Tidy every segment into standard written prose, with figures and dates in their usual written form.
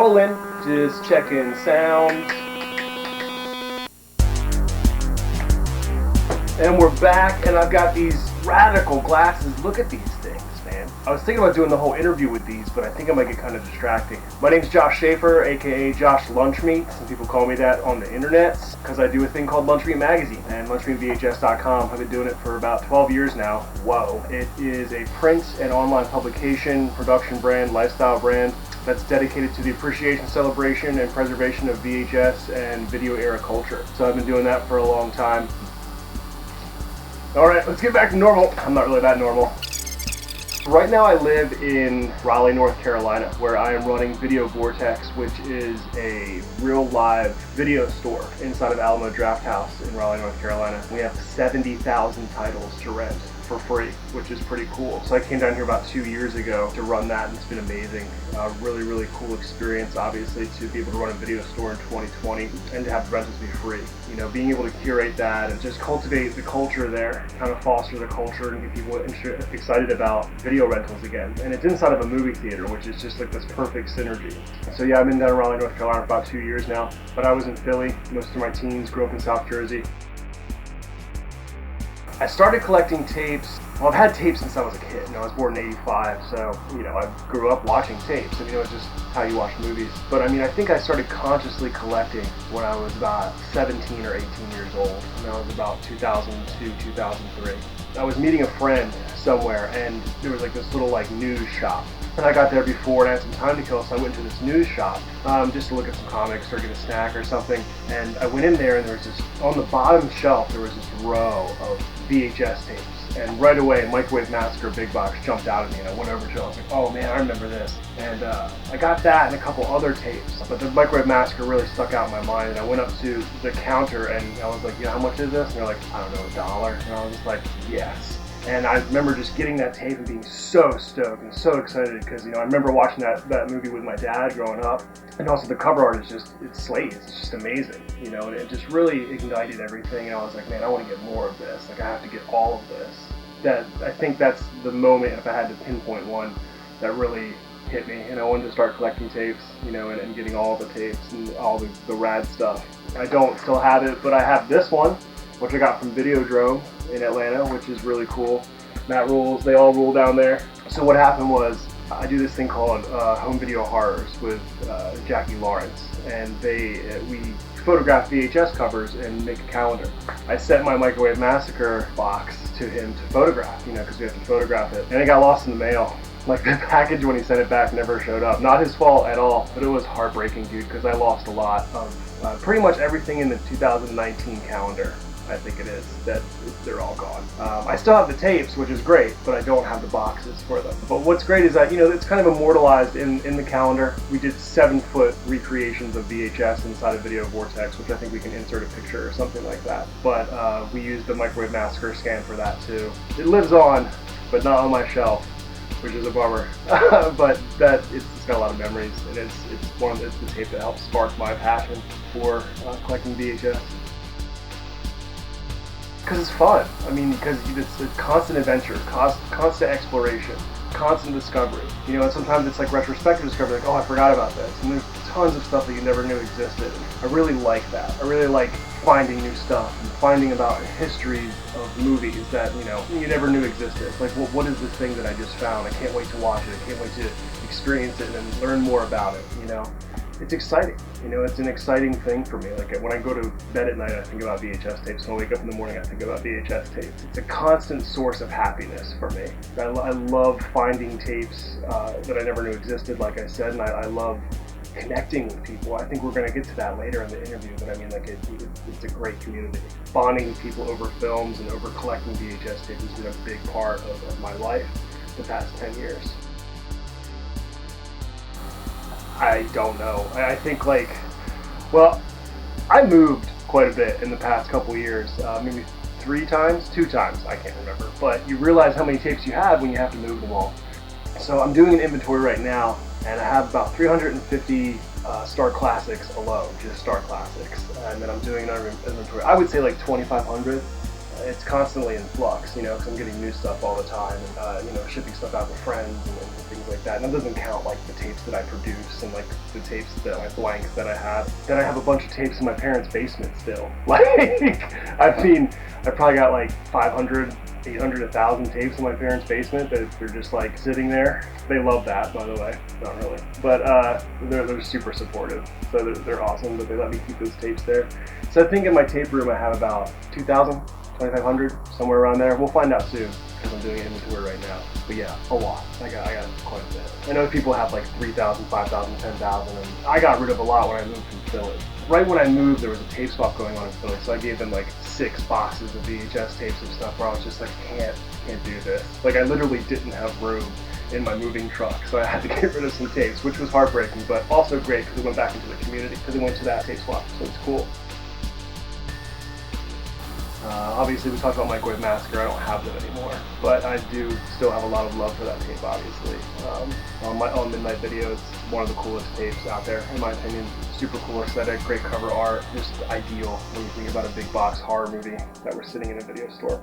rolling, just checking sound. And we're back, and I've got these radical glasses. Look at these things, man. I was thinking about doing the whole interview with these, but I think I might get kind of distracting. My name's Josh Schafer, aka Josh Lunchmeat. Some people call me that on the internet, because I do a thing called Lunchmeat Magazine, and lunchmeatvhs.com. I've been doing it for about 12 years now. Whoa. It is a print and online publication, production brand, lifestyle brand, that's dedicated to the appreciation, celebration, and preservation of VHS and video era culture. So I've been doing that for a long time. Alright, let's get back to normal. I'm not really that normal. Right now I live in Raleigh, North Carolina, where I am running Video Vortex, which is a real live video store inside of Alamo Drafthouse in Raleigh, North Carolina. We have 70,000 titles to rent for free, which is pretty cool. So I came down here about 2 years ago to run that, and it's been amazing. Really, really cool experience, obviously, to be able to run a video store in 2020 and to have the rentals be free. You know, being able to curate that and just cultivate the culture there, kind of foster the culture and get people excited about video rentals again. And it's inside of a movie theater, which is just like this perfect synergy. So yeah, I've been down in Raleigh, North Carolina for about 2 years now, but I was in Philly most of my teens, grew up in South Jersey. I started collecting tapes. Well, I've had tapes since I was a kid. You know, I was born in '85, so, you know, I grew up watching tapes. And, you know, it's just how you watch movies. But, I mean, I think I started consciously collecting when I was about 17 or 18 years old. And that was about 2002, 2003. I was meeting a friend somewhere, and there was, like, this little, like, news shop. And I got there before and I had some time to kill, so I went to this news shop just to look at some comics or get a snack or something. And I went in there, and there was this, on the bottom shelf, there was this row of VHS tapes. And right away, Microwave Massacre Big Box jumped out at me, and I went over to it. I was like, oh man, I remember this. And I got that and a couple other tapes. But the Microwave Massacre really stuck out in my mind. And I went up to the counter, and I was like, yeah, how much is this? And they're like, I don't know, $1. And I was just like, yes. And I remember just getting that tape and being so stoked and so excited because, you know, I remember watching that movie with my dad growing up. And also the cover art is just, it's slate, it's just amazing, you know, and it just really ignited everything. And I was like, man, I want to get more of this. Like, I have to get all of this. I think that's the moment, if I had to pinpoint one, that really hit me. And I wanted to start collecting tapes, you know, and getting all the tapes and all the rad stuff. I don't still have it, but I have this one, which I got from Videodrome in Atlanta, which is really cool. Matt rules, they all rule down there. So what happened was, I do this thing called Home Video Horrors with Jackie Lawrence, and we photograph VHS covers and make a calendar. I sent my Microwave Massacre box to him to photograph, you know, because we have to photograph it. And it got lost in the mail. Like, the package when he sent it back never showed up. Not his fault at all, but it was heartbreaking, dude, because I lost a lot of pretty much everything in the 2019 calendar. I think it is, that they're all gone. I still have the tapes, which is great, but I don't have the boxes for them. But what's great is that, you know, it's kind of immortalized in the calendar. We did 7-foot recreations of VHS inside of Video Vortex, which I think we can insert a picture or something like that. But we used the Microwave Massacre scan for that too. It lives on, but not on my shelf, which is a bummer. But it's got a lot of memories, and it's the tape that helped spark my passion for collecting VHS. Because it's fun. I mean, because it's a constant adventure, constant exploration, constant discovery. You know, and sometimes it's like retrospective discovery, like, oh, I forgot about this. And there's tons of stuff that you never knew existed. I really like that. I really like finding new stuff and finding about histories of movies that, you know, you never knew existed. Like, well, what is this thing that I just found? I can't wait to watch it. I can't wait to experience it and then learn more about it, you know? It's exciting, you know, it's an exciting thing for me. Like, when I go to bed at night, I think about VHS tapes. When I wake up in the morning, I think about VHS tapes. It's a constant source of happiness for me. I love finding tapes that I never knew existed, like I said, and I love connecting with people. I think we're going to get to that later in the interview, but I mean, like, it's a great community. Bonding with people over films and over collecting VHS tapes has been a big part of my life the past 10 years. I don't know. I think, like, well, I moved quite a bit in the past couple years, maybe 2 times, I can't remember. But you realize how many tapes you have when you have to move them all. So I'm doing an inventory right now, and I have about 350 Star Classics alone, just Star Classics. And then I'm doing another inventory. I would say like 2,500 it's constantly in flux, you know, because I'm getting new stuff all the time, and you know, shipping stuff out to friends and things like that. And that doesn't count like the tapes that I produce and like the tapes that my blanks that I have. Then I have a bunch of tapes in my parents' basement still. Like, I mean, I probably got like 500, 800, 1,000 tapes in my parents' basement that they're just like sitting there. They love that, by the way. Not really, but they're super supportive. So they're awesome that they let me keep those tapes there. So I think in my tape room I have about 2,000, 2,500, somewhere around there. We'll find out soon because I'm doing inventory right now. But yeah, a lot. I got quite a bit. I know people have like 3,000, 5,000, 10,000, and I got rid of a lot when I moved from Philly. Right when I moved, there was a tape swap going on in Philly, so I gave them like 6 boxes of VHS tapes and stuff where I was just like, can't do this. Like, I literally didn't have room in my moving truck, so I had to get rid of some tapes, which was heartbreaking, but also great because it went back into the community, because it went to that tape swap, so it's cool. Obviously, we talked about Microwave Massacre. I don't have them anymore, but I do still have a lot of love for that tape, obviously. On Midnight Video, it's one of the coolest tapes out there, in my opinion. Super cool aesthetic, great cover art, just ideal when you think about a big box horror movie that we're sitting in a video store.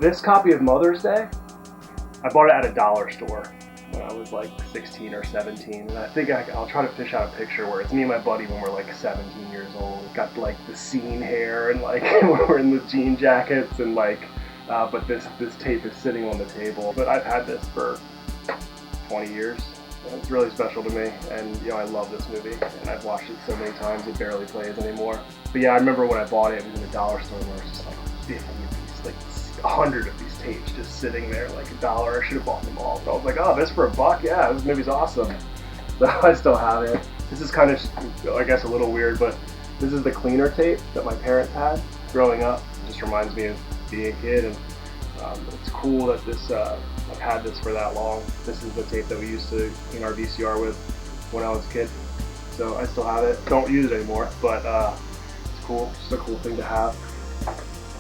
This copy of Mother's Day, I bought it at a dollar store when I was like 16 or 17, and I think I'll try to fish out a picture where it's me and my buddy when we're like 17 years old. We've got like the scene hair and like we're in the jean jackets and like, but this tape is sitting on the table. But I've had this for 20 years. It's really special to me, and you know, I love this movie, and I've watched it so many times it barely plays anymore. But yeah, I remember when I bought it, it was in a dollar store where it was just like 50 of these, like 100 of these tapes just sitting there like $1. I should have bought them all. So I was like, oh, this for $1? Yeah, this movie's awesome. So I still have it. This is kind of, I guess, a little weird, but this is the cleaner tape that my parents had growing up. It just reminds me of being a kid, and it's cool that this, I've had this for that long. This is the tape that we used to clean our VCR with when I was a kid. So I still have it. Don't use it anymore, but it's cool. It's just a cool thing to have.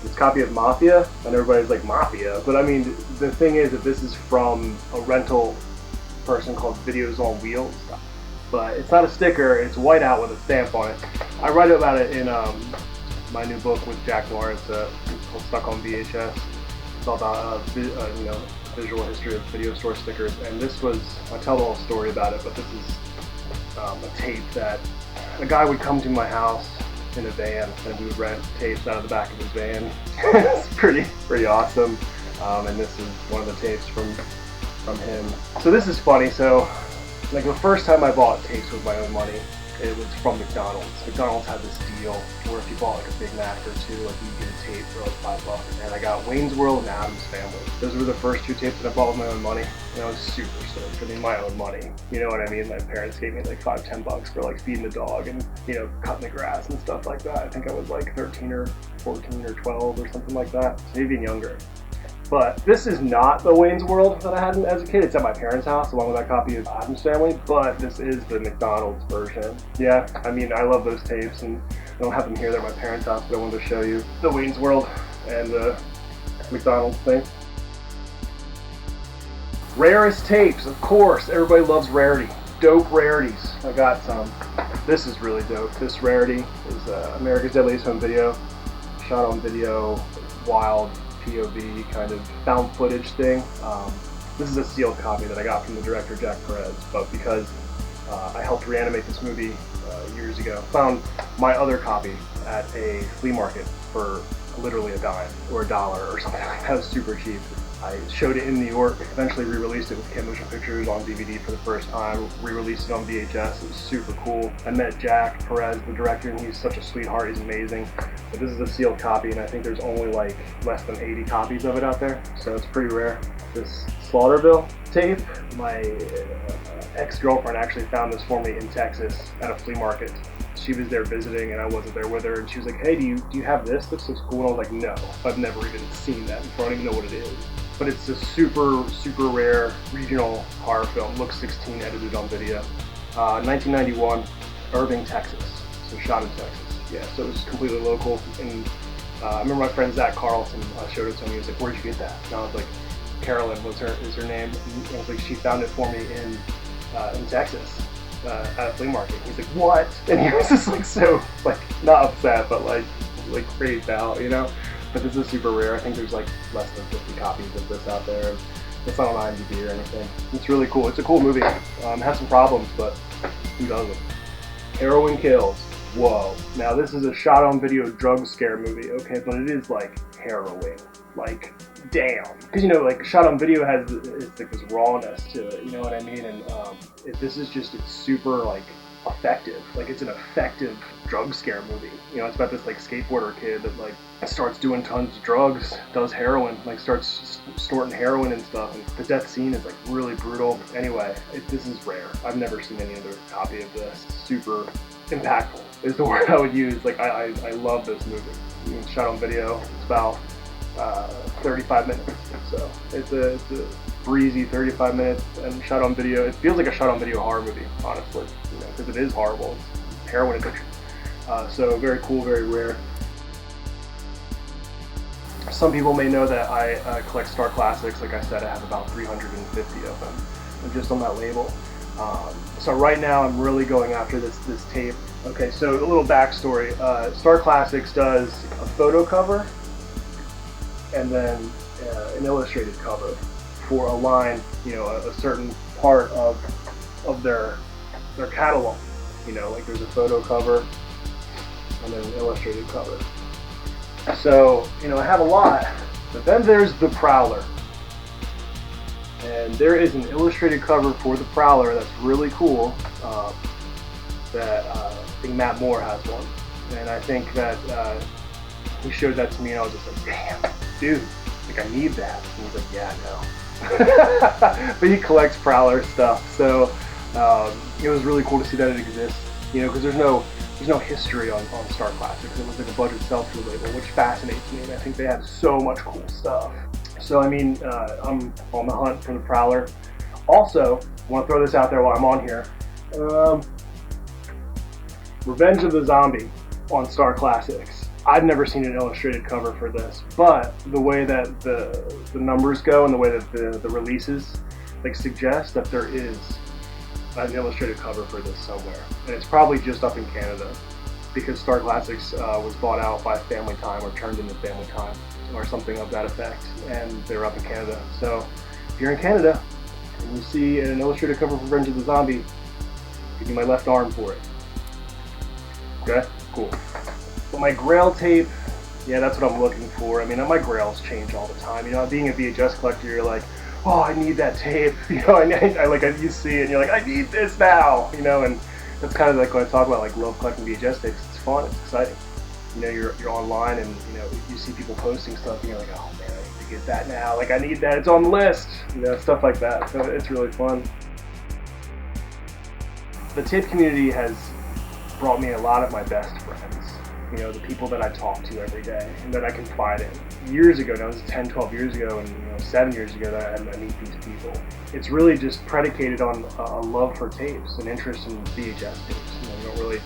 This copy of Mafia, and everybody's like, Mafia? But I mean, the thing is that this is from a rental person called Videos on Wheels. But it's not a sticker, it's white out with a stamp on it. I write about it in my new book with Jack Lawrence, called Stuck on VHS. It's all about you know, visual history of video store stickers, and this was, I tell the whole story about it, but this is a tape that a guy would come to my house in a van, and we would rent tapes out of the back of his van. It's pretty awesome, and this is one of the tapes from him. So this is funny. So like the first time I bought tapes with my own money, it was from McDonald's. McDonald's had this deal where if you bought like a Big Mac or two, like you get a tape for like $5. And I got Wayne's World and Addams Family. Those were the first 2 tapes that I bought with my own money. And I was super stoked. I mean, my own money. You know what I mean? My parents gave me like $5, $10 for like feeding the dog and, you know, cutting the grass and stuff like that. I think I was like 13 or 14 or 12 or something like that. Maybe even younger. But this is not the Wayne's World that I had as a kid. It's at my parents' house along with that copy of Addams Family, but this is the McDonald's version. Yeah, I mean, I love those tapes, and I don't have them here. They're at my parents' house, but I wanted to show you the Wayne's World and the McDonald's thing. Rarest tapes, of course. Everybody loves rarity. Dope rarities. I got some. This is really dope. This rarity is America's Deadliest Home Video. Shot on video, wild POV kind of found footage thing. This is a sealed copy that I got from the director Jack Perez, but because I helped reanimate this movie years ago, found my other copy at a flea market for literally a dime or $1 or something like that. It was super cheap. I showed it in New York, eventually re-released it with Kid Motion Pictures on DVD for the first time, re-released it on VHS. It was super cool. I met Jack Perez, the director, and he's such a sweetheart. He's amazing. But this is a sealed copy, and I think there's only like less than 80 copies of it out there, so it's pretty rare. This Slaughterville tape, my ex-girlfriend actually found this for me in Texas at a flea market. She was there visiting, and I wasn't there with her, and she was like, hey, do you have this? This looks cool. And I was like, no, I've never even seen that before. I don't even know what it is. But it's a super, super rare regional horror film. Looks 16, edited on video. 1991, Irving, Texas. So shot in Texas. Yeah, so it was completely local. And I remember my friend Zach Carlson showed it to me. He was like, where'd you get that? And I was like, Carolyn is her name. And I was like, she found it for me in Texas at a flea market. He's like, what? And he was just like so, like, not upset, but like like crazed out, you know. But this is super rare. I think there's like less than 50 copies of this out there. It's not on IMDb or anything. It's really cool. It's a cool movie. Has some problems, but who doesn't? Heroin kills. Whoa. Now this is a shot-on-video drug scare movie, okay, but it is like harrowing. Like, damn. Because, you know, like shot-on-video has it's like this rawness to it, you know what I mean? And this is just, it's super like effective. Like, it's an effective drug scare movie. You know, it's about this like skateboarder kid that like starts doing tons of drugs, does heroin, like starts snorting heroin and stuff, and the death scene is like really brutal. Anyway, this is rare. I've never seen any other copy of this. Super impactful is the word I would use. Like, I love this movie. It's shot on video. It's about 35 minutes, so it's a breezy 35 minutes and shot on video. It feels like a shot on video horror movie, honestly, you know, because it is horrible. It's heroin addiction. So very cool, very rare. Some people may know that I collect Star Classics. Like I said, I have about 350 of them, and just on that label. So right now I'm really going after this tape. Okay, so a little backstory. Star Classics does a photo cover and then an illustrated cover for a line, you know, a certain part of their catalog. You know, like there's a photo cover and then an illustrated cover. So, you know, I have a lot, but then there's the Prowler. And there is an illustrated cover for the Prowler that's really cool, that I think Matt Moore has one. And I think that he showed that to me and I was just like, damn, dude, like I need that. And he's like, yeah, no. But he collects Prowler stuff, so it was really cool to see that it exists, you know, because there's no history on Star Classics. It was like a budget sell-through label, which fascinates me, and I think they have so much cool stuff. So, I mean, I'm on the hunt for the Prowler. Also, I want to throw this out there while I'm on here. Revenge of the Zombie on Star Classics. I've never seen an illustrated cover for this, but the way that the numbers go and the way that the releases like suggest that there is an illustrated cover for this somewhere, and it's probably just up in Canada because Star Classics was bought out by Family Time or turned into Family Time or something of that effect, and they're up in Canada. So if you're in Canada and you see an illustrated cover for Revenge of the Zombie, give me my left arm for it. Okay, cool. But my Grail tape, yeah, that's what I'm looking for. I mean, my Grails change all the time. You know, being a VHS collector, you're like, oh, I need that tape. You know, you see it and you're like, I need this now. You know, and that's kind of like when I talk about like love collecting VHS tapes. It's fun, it's exciting. You know, you're online and you know you see people posting stuff and you're like, oh man, I need to get that now. Like I need that. It's on the list. You know, stuff like that. So it's really fun. The tape community has brought me a lot of my best friends. You know, the people that I talk to every day and that I confide in. Years ago, now this is 10, 12 years ago, and you know, 7 years ago that I meet these people. It's really just predicated on a love for tapes, an interest in VHS tapes. You know, you don't really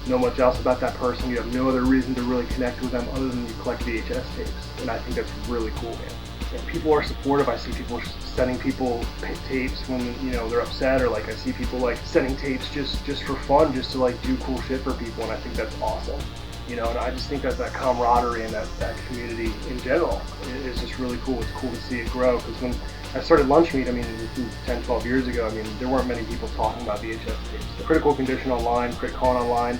know much else about that person. You have no other reason to really connect with them other than you collect VHS tapes. And I think that's really cool, man. And people are supportive. I see people sending people tapes when, you know, they're upset, or like I see people like sending tapes just for fun, just to like do cool shit for people, and I think that's awesome. You know, and I just think that camaraderie and that community in general is just really cool. It's cool to see it grow, because when I started Lunch Meat, I mean, 10, 12 years ago, I mean, there weren't many people talking about VHS tapes. The Critical Condition online, CritCon online,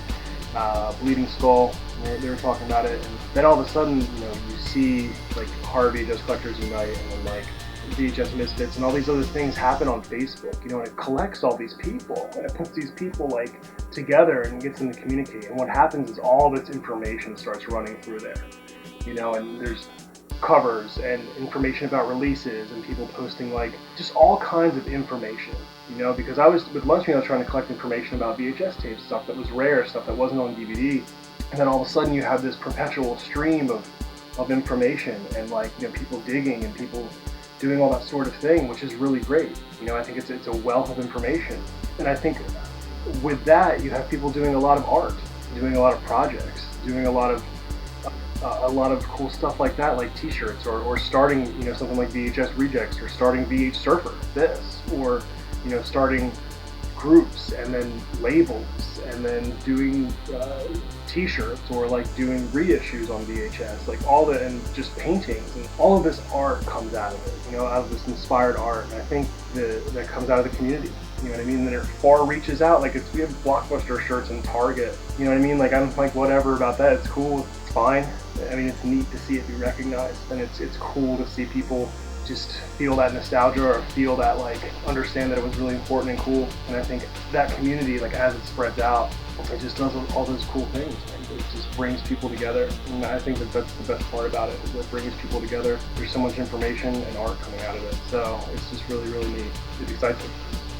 Bleeding Skull, they were talking about it, and then all of a sudden, you know, you see like Harvey Just Collectors Unite, and then like VHS Misfits and all these other things happen on Facebook, you know, and it collects all these people and it puts these people like together and gets them to communicate, and what happens is all this information starts running through there, you know, and there's covers and information about releases and people posting like just all kinds of information, you know, because I was with Lunch Meat, I was trying to collect information about VHS tapes, stuff that was rare, stuff that wasn't on DVD, and then all of a sudden you have this perpetual stream of information and like, you know, people digging and people doing all that sort of thing, which is really great. You know, I think it's a wealth of information. And I think with that, you have people doing a lot of art, doing a lot of projects, doing a lot of cool stuff like that, like t-shirts, or starting, you know, something like VHS Rejects, or starting VHSurfer, this, or, you know, starting groups and then labels and then doing t-shirts or like doing reissues on VHS, like all the, and just paintings, and all of this art comes out of it, you know, out of this inspired art. And I think that comes out of the community, you know what I mean? That it far reaches out. Like we have Blockbuster shirts in Target, you know what I mean? Like I'm like whatever about that, it's cool, it's fine. I mean, it's neat to see it be recognized, and it's cool to see people just feel that nostalgia or feel that, like, understand that it was really important and cool. And I think that community, like as it spreads out, it just does all those cool things. It just brings people together, and I think that's the best part about it, is it brings people together. There's so much information and art coming out of it, so it's just really, really neat. It excites me.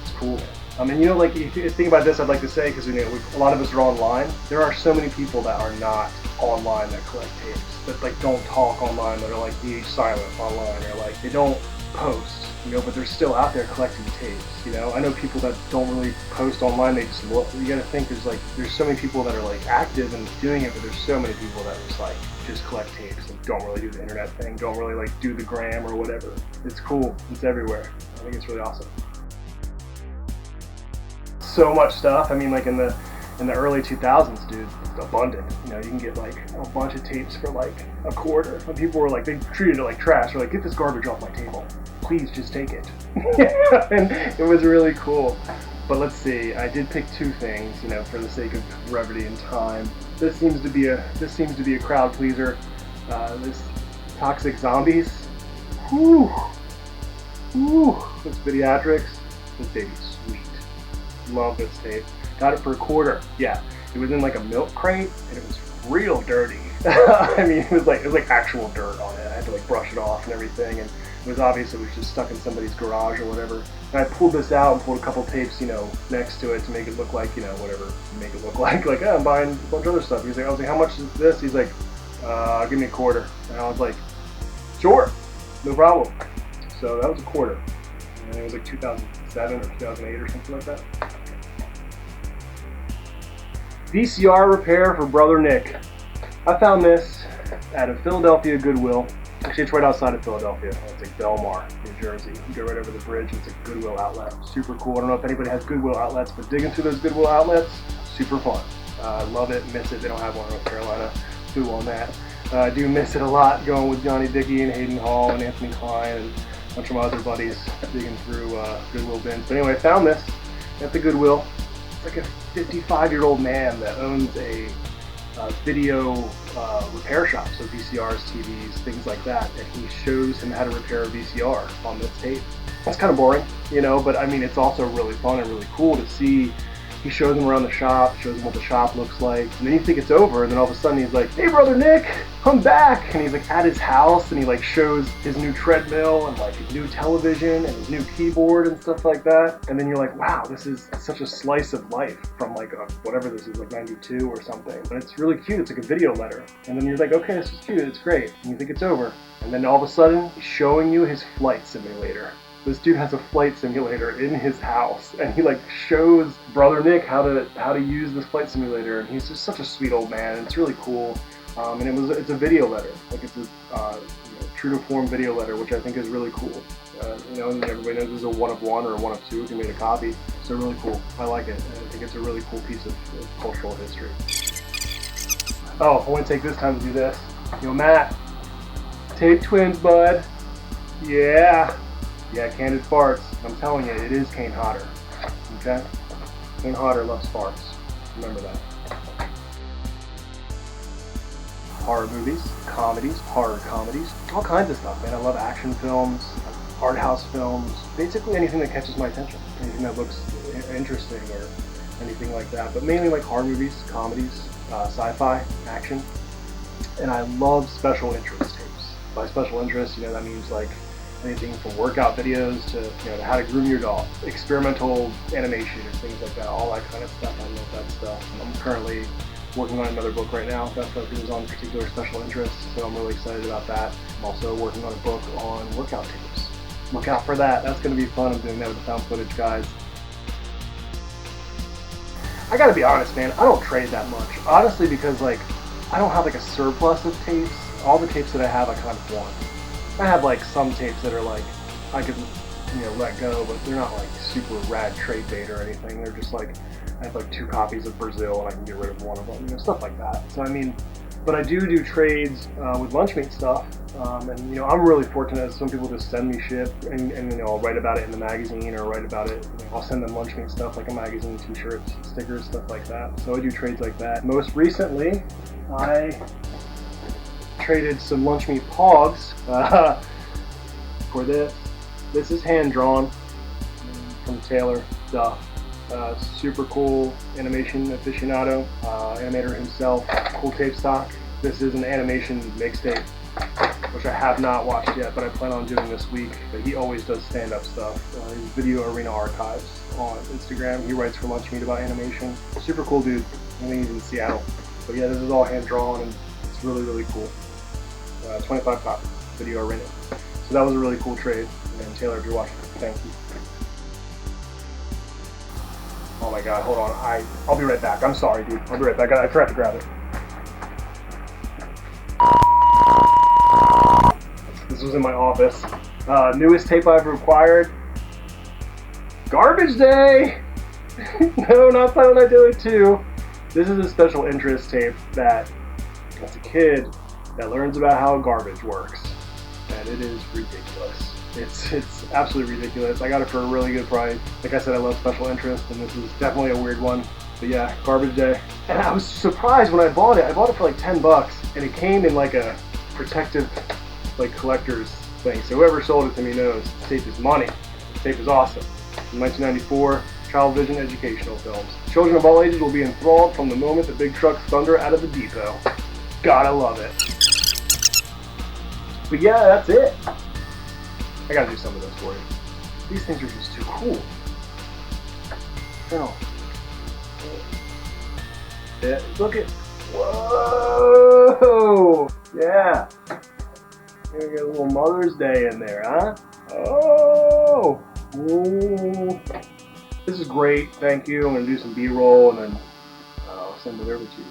It's cool. And you know, like, if you think about this, I'd like to say, because, you know, a lot of us are online, there are so many people that are not online that collect tapes, that like don't talk online, that are like VH silent online, or like they don't post, you know, but they're still out there collecting tapes, you know. I know people that don't really post online, they just look. You gotta think, there's so many people that are like active and doing it, but there's so many people that just like just collect tapes and don't really do the internet thing, don't really like do the gram or whatever. It's cool, it's everywhere. I think it's really awesome. So much stuff. I mean, like in the early 2000s, dude, abundant. You know, you can get like a bunch of tapes for like $0.25. And people were like, they treated it like trash. They're like, get this garbage off my table. Please just take it. And it was really cool. But let's see, I did pick two things, you know, for the sake of brevity and time. This seems to be a crowd pleaser. This Toxic Zombies. Whew. Whew. This Videatrix. This baby's sweet. Love this tape. Got it for $0.25. Yeah, it was in like a milk crate, and it was real dirty. I mean, it was like actual dirt on it. I had to like brush it off and everything, and it was obvious it was just stuck in somebody's garage or whatever. And I pulled this out and pulled a couple tapes, you know, next to it to make it look like, you know, whatever, make it look like I'm buying a bunch of other stuff. He's like, I was like, how much is this? He's like, give me $0.25. And I was like, sure, no problem. So that was $0.25. And it was like 2007 or 2008 or something like that. VCR repair for Brother Nick. I found this at a Philadelphia Goodwill. Actually, it's right outside of Philadelphia. It's like Belmar, New Jersey. You go right over the bridge, it's a Goodwill outlet. Super cool. I don't know if anybody has Goodwill outlets, but digging through those Goodwill outlets, super fun. Love it, miss it. They don't have one in North Carolina. Boo on that. I do miss it a lot, going with Johnny Dickey and Hayden Hall and Anthony Klein and a bunch of my other buddies digging through Goodwill bins. But anyway, I found this at the Goodwill. It's like a 55-year-old man that owns a video repair shop, so VCRs, TVs, things like that, and he shows him how to repair a VCR on this tape. That's kind of boring, you know, but I mean, it's also really fun and really cool to see. He shows him around the shop, shows him what the shop looks like, and then you think it's over, and then all of a sudden he's like, hey Brother Nick, I'm back! And he's like at his house, and he like shows his new treadmill, and like his new television, and his new keyboard, and stuff like that. And then you're like, wow, this is such a slice of life from like whatever this is, like 92 or something. But it's really cute, it's like a video letter. And then you're like, okay, this is cute, it's great. And you think it's over. And then all of a sudden, he's showing you his flight simulator. This dude has a flight simulator in his house, and he like shows Brother Nick how to use this flight simulator, and he's just such a sweet old man, and it's really cool. And it's a video letter, like it's a you know, true to form video letter, which I think is really cool. You know, and everybody knows there's a 1 of 1 or a 1 of 2 who can make a copy. So really cool. I like it, and I think it's a really cool piece of cultural history. Oh, I want to take this time to do this. Yo, Matt, tape twins, bud. Yeah. Yeah, Candid Farts. I'm telling you, it is Kane Hodder. Okay? Kane Hodder loves farts. Remember that. Horror movies, comedies, horror comedies, all kinds of stuff, man. I love action films, art house films, basically anything that catches my attention. Anything that looks interesting or anything like that. But mainly like horror movies, comedies, sci-fi, action. And I love special interest tapes. By special interest, you know, that means like anything from workout videos to, you know, how to groom your dog, experimental animation and things like that, all that kind of stuff. I love that stuff. And I'm currently working on another book right now that focuses on particular special interests, so I'm really excited about that. I'm also working on a book on workout tapes. Look out for that. That's going to be fun. I'm doing that with the found footage guys. I gotta be honest, man, I don't trade that much. Honestly, because like I don't have like a surplus of tapes. All the tapes that I have, I kind of want. I have like some tapes that are like I could, you know, let go, but they're not like super rad trade bait or anything. They're just like I have like 2 copies of Brazil and I can get rid of one of them, you know, stuff like that. So I mean, but I do trades with lunch meat stuff, and you know, I'm really fortunate. Some people just send me shit, and you know, I'll write about it in the magazine or write about it. You know, I'll send them lunch meat stuff like a magazine, T-shirts, stickers, stuff like that. So I do trades like that. Most recently, I traded some lunch meat pogs for this. This is hand drawn from Taylor Duff. Super cool animation aficionado, animator himself, cool tape stock. This is an animation mixtape, which I have not watched yet, but I plan on doing this week. But he always does stand-up stuff. His Video Arena Archives on Instagram. He writes for Lunch Meat about animation. Super cool dude. I think he's in Seattle. But yeah, this is all hand-drawn, and it's really, really cool. 25 copies, Video Arena. So that was a really cool trade. And Taylor, if you're watching, thank you. Oh my god, hold on. I'll be right back. I'm sorry, dude. I'll be right back. I forgot to grab it. This was in my office. Newest tape I've required. Garbage Day! No, not Fun When I Do It Too. This is a special interest tape that, as a kid, that learns about how garbage works. And it is ridiculous. It's absolutely ridiculous. I got it for a really good price. Like I said, I love special interest, and this is definitely a weird one. But yeah, Garbage Day. And I was surprised when I bought it. I bought it for like 10 bucks, and it came in like a protective, like, collector's thing. So whoever sold it to me knows the tape is money. The tape is awesome. In 1994, Child Vision educational films. Children of all ages will be enthralled from the moment the big trucks thunder out of the depot. Gotta love it. But yeah, that's it. I gotta do some of this for you. These things are just too cool. Oh. Yeah, look at. Whoa! Yeah. Here we got a little Mother's Day in there, huh? Oh! Ooh. This is great. Thank you. I'm gonna do some B-roll and then I'll send it over to you.